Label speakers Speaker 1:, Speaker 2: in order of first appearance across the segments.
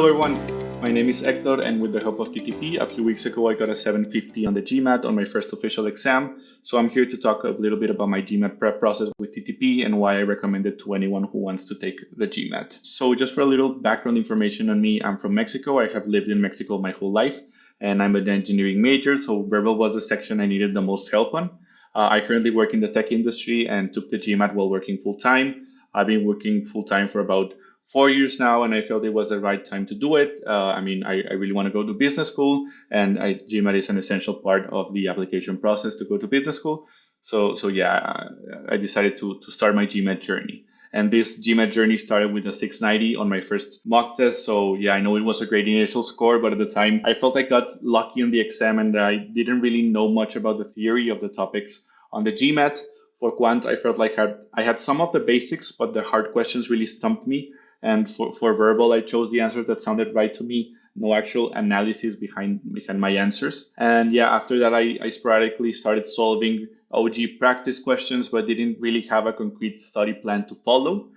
Speaker 1: Hello everyone, my name is Hector and with the help of TTP, a few weeks ago I got a 750 on the GMAT on my first official exam. So I'm here to talk a little bit about my GMAT prep process with TTP and why I recommend it to anyone who wants to take the GMAT. So just for a little background information on me, I'm from Mexico. I have lived in Mexico my whole life and I'm an engineering major, so verbal was the section I needed the most help on. I currently work in the tech industry and took the GMAT while working full time. I've been working full time for about 4 years now, and I felt it was the right time to do it. I really want to go to business school, and GMAT is an essential part of the application process to go to business school. So yeah, I decided to start my GMAT journey. And this GMAT journey started with a 690 on my first mock test. So yeah, I know it was a great initial score, but at the time I felt I got lucky on the exam and I didn't really know much about the theory of the topics on the GMAT. For Quant, I felt like I had some of the basics, but the hard questions really stumped me. And for verbal, I chose the answers that sounded right to me, no actual analysis behind my answers. And yeah, after that, I sporadically started solving OG practice questions, but didn't really have a concrete study plan to follow.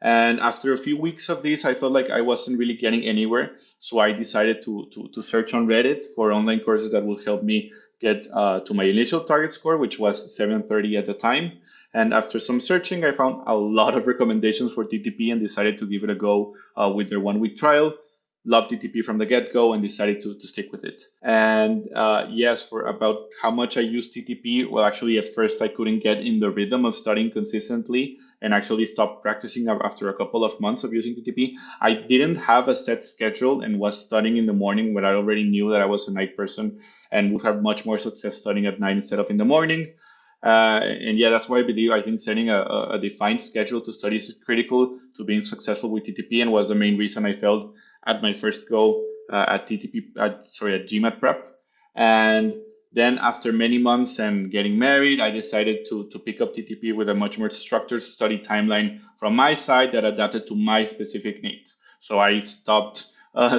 Speaker 1: And after a few weeks of this, I felt like I wasn't really getting anywhere. So I decided to search on Reddit for online courses that will help me get to my initial target score, which was 730 at the time. And after some searching, I found a lot of recommendations for TTP and decided to give it a go with their 1 week trial. Loved TTP from the get-go and decided to stick with it. And yes, for about how much I use TTP, well, actually, at first I couldn't get in the rhythm of studying consistently and actually stopped practicing after a couple of months of using TTP. I didn't have a set schedule and was studying in the morning when I already knew that I was a night person and would have much more success studying at night instead of in the morning. And yeah, that's why I think setting a defined schedule to study is critical to being successful with TTP and was the main reason I failed at my first go at GMAT prep. And then after many months and getting married, I decided to pick up TTP with a much more structured study timeline from my side that adapted to my specific needs. So I stopped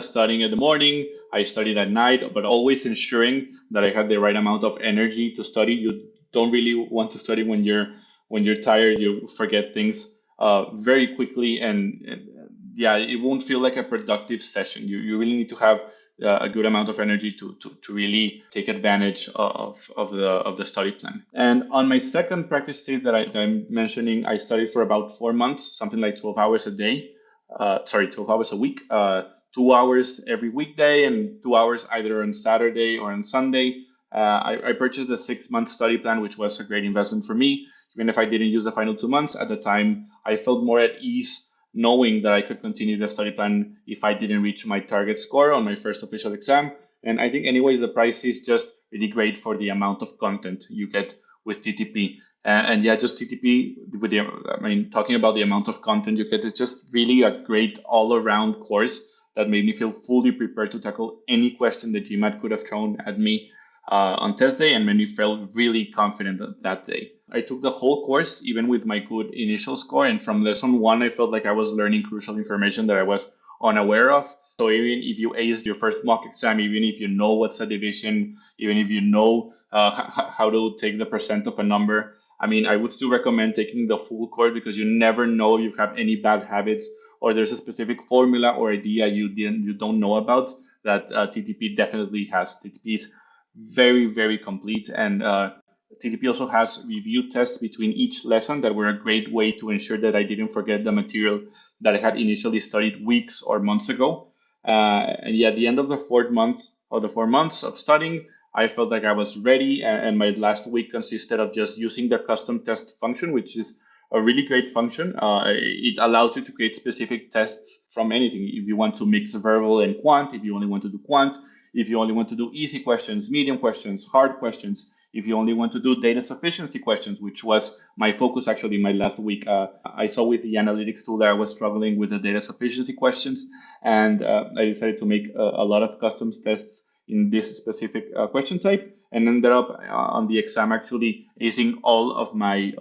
Speaker 1: studying in the morning. I studied at night, but always ensuring that I had the right amount of energy to study. You don't really want to study when you're tired. You forget things very quickly, and yeah, it won't feel like a productive session. You really need to have a good amount of energy to really take advantage of the study plan. And on my second practice state that I'm mentioning, I studied for about 4 months, something like 12 hours a day. 12 hours a week. 2 hours every weekday and 2 hours either on Saturday or on Sunday. I purchased a 6 month study plan, which was a great investment for me. Even if I didn't use the final 2 months at the time, I felt more at ease knowing that I could continue the study plan if I didn't reach my target score on my first official exam. And I think, anyways, the price is just really great for the amount of content you get with TTP. And yeah, just TTP talking about the amount of content you get is just really a great all-around course that made me feel fully prepared to tackle any question the GMAT could have thrown at me on test day and made me feel really confident that day. I took the whole course, even with my good initial score, and from lesson one, I felt like I was learning crucial information that I was unaware of. So even if you ace your first mock exam, even if you know what's a division, even if you know how to take the percent of a number, I would still recommend taking the full course because you never know you have any bad habits or there's a specific formula or idea you don't know about that TTP definitely has. TTP is very, very complete. And TTP also has review tests between each lesson that were a great way to ensure that I didn't forget the material that I had initially studied weeks or months ago. And yeah, at the end of the 4 month or the 4 months of studying, I felt like I was ready. And my last week consisted of just using the custom test function, which is a really great function. It allows you to create specific tests from anything. If you want to mix verbal and quant, if you only want to do quant, if you only want to do easy questions, medium questions, hard questions, if you only want to do data sufficiency questions, which was my focus actually my last week. I saw with the analytics tool that I was struggling with the data sufficiency questions, and I decided to make a lot of custom tests in this specific question type, and ended up on the exam actually acing all of my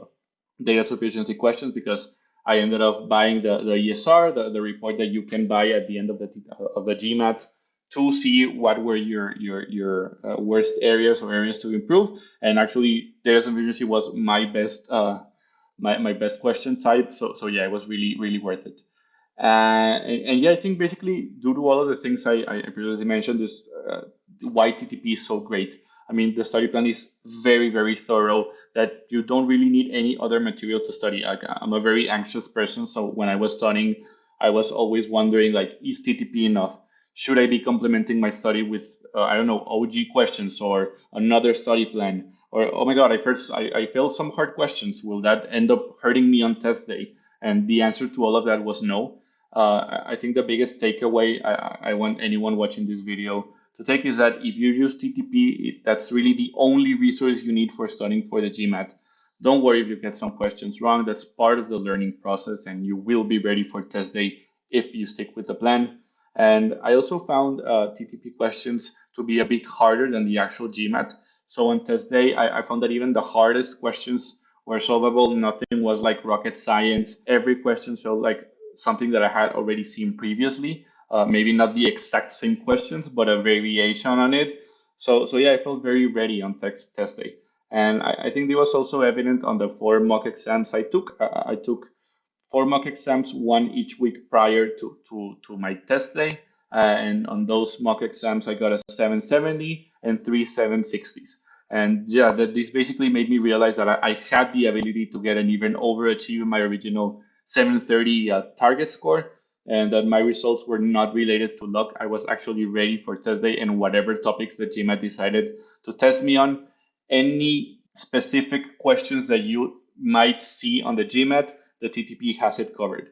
Speaker 1: data sufficiency questions because I ended up buying the ESR, the report that you can buy at the end of the GMAT to see what were your worst areas or areas to improve. And actually, data sufficiency was my best my best question type. So yeah, it was really worth it. And yeah, I think basically due to all of the things I previously mentioned, is why TTP is so great. I mean, the study plan is very, very thorough, that you don't really need any other material to study. I'm a very anxious person, so when I was studying, I was always wondering, like, is TTP enough? Should I be complementing my study with, I don't know, OG questions or another study plan? Or, oh my God, I failed some hard questions. Will that end up hurting me on test day? And the answer to all of that was no. I think the biggest takeaway I want anyone watching this video to take is that if you use TTP, that's really the only resource you need for studying for the GMAT. Don't worry if you get some questions wrong. That's part of the learning process, and you will be ready for test day if you stick with the plan. And I also found TTP questions to be a bit harder than the actual GMAT. So on test day, I found that even the hardest questions were solvable. Nothing was like rocket science. Every question felt like something that I had already seen previously. Maybe not the exact same questions, but a variation on it. So yeah, I felt very ready on test day. And I think it was also evident on the 4 mock exams I took. I took 4 mock exams, one each week prior to my test day. And on those mock exams, I got a 770 and 3 760s. And yeah, this basically made me realize that I had the ability to get an even overachieve my original 730 target score, and that my results were not related to luck. I was actually ready for test day, and whatever topics the GMAT decided to test me on, any specific questions that you might see on the GMAT, the TTP has it covered.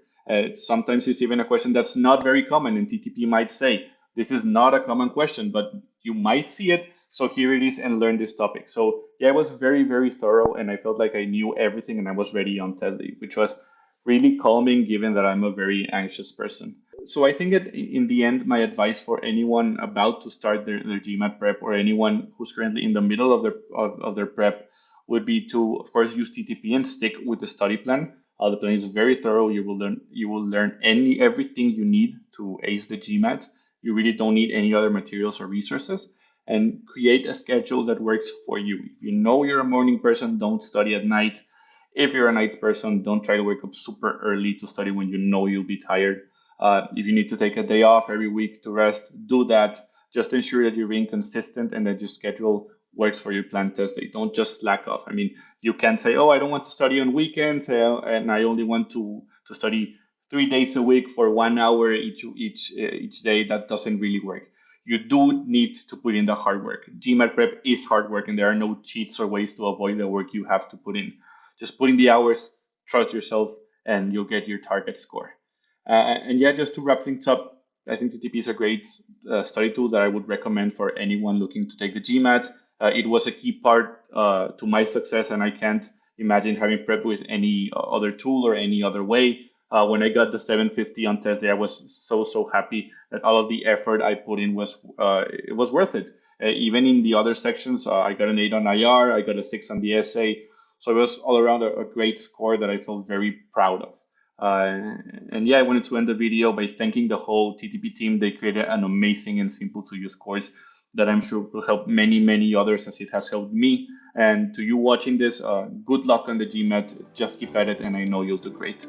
Speaker 1: Sometimes it's even a question that's not very common, and TTP might say, this is not a common question, but you might see it, so here it is, and learn this topic. So yeah, it was very, very thorough, and I felt like I knew everything and I was ready on test day, which was really calming given that I'm a very anxious person. So I think that in the end, my advice for anyone about to start their GMAT prep, or anyone who's currently in the middle of their prep, would be to first use TTP and stick with the study plan. The plan is very thorough. You will learn everything you need to ace the GMAT. You really don't need any other materials or resources. And create a schedule that works for you. If you know you're a morning person, don't study at night. If you're a night person, don't try to wake up super early to study when you know you'll be tired. If you need to take a day off every week to rest, do that. Just ensure that you're being consistent and that your schedule works for your planned test day. Don't just slack off. I mean, you can't say, "Oh, I don't want to study on weekends, and I only want to study 3 days a week for 1 hour each day." That doesn't really work. You do need to put in the hard work. GMAT prep is hard work, and there are no cheats or ways to avoid the work you have to put in. Just put in the hours, trust yourself, and you'll get your target score. And yeah, just to wrap things up, I think TTP is a great study tool that I would recommend for anyone looking to take the GMAT. It was a key part to my success, and I can't imagine having prepped with any other tool or any other way. When I got the 750 on test day, I was so happy that all of the effort I put in was worth it. Even in the other sections, I got an 8 on IR, I got a 6 on the essay, so it was all around a great score that I felt very proud of. And yeah, I wanted to end the video by thanking the whole TTP team. They created an amazing and simple to use course that I'm sure will help many others as it has helped me. And to you watching this, good luck on the GMAT. Just keep at it, and I know you'll do great.